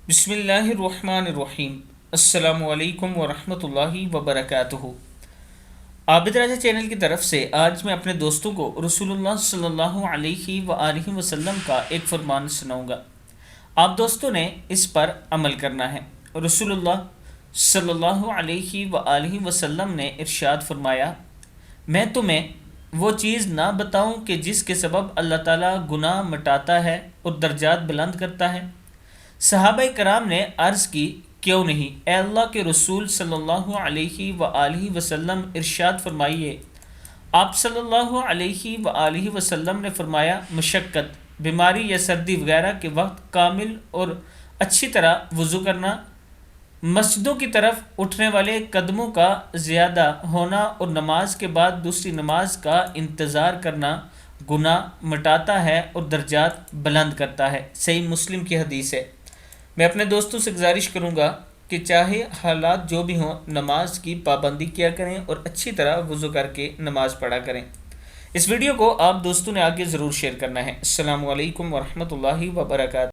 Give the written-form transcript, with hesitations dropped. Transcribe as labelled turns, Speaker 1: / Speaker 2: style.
Speaker 1: بسم اللہ الرحمن الرحیم۔ السلام علیکم ورحمۃ اللہ وبرکاتہ۔ عابد راجہ چینل کی طرف سے آج میں اپنے دوستوں کو رسول اللہ صلی اللہ علیہ وآلہ وسلم کا ایک فرمان سناؤں گا۔ آپ دوستوں نے اس پر عمل کرنا ہے۔ رسول اللہ صلی اللہ علیہ وآلہ وسلم نے ارشاد فرمایا، میں تمہیں وہ چیز نہ بتاؤں کہ جس کے سبب اللہ تعالیٰ گناہ مٹاتا ہے اور درجات بلند کرتا ہے؟ صحابہ کرام نے عرض کی، کیوں نہیں اے اللہ کے رسول صلی اللہ علیہ وآلہ وسلم، ارشاد فرمائیے۔ آپ صلی اللہ علیہ وآلہ وسلم نے فرمایا، مشقت، بیماری یا سردی وغیرہ کے وقت کامل اور اچھی طرح وضو کرنا، مسجدوں کی طرف اٹھنے والے قدموں کا زیادہ ہونا اور نماز کے بعد دوسری نماز کا انتظار کرنا گناہ مٹاتا ہے اور درجات بلند کرتا ہے۔ صحیح مسلم کی حدیث ہے۔ میں اپنے دوستوں سے گزارش کروں گا کہ چاہے حالات جو بھی ہوں، نماز کی پابندی کیا کریں اور اچھی طرح وضو کر کے نماز پڑھا کریں۔ اس ویڈیو کو آپ دوستوں نے آگے ضرور شیئر کرنا ہے۔ السلام علیکم ورحمۃ اللہ وبرکاتہ۔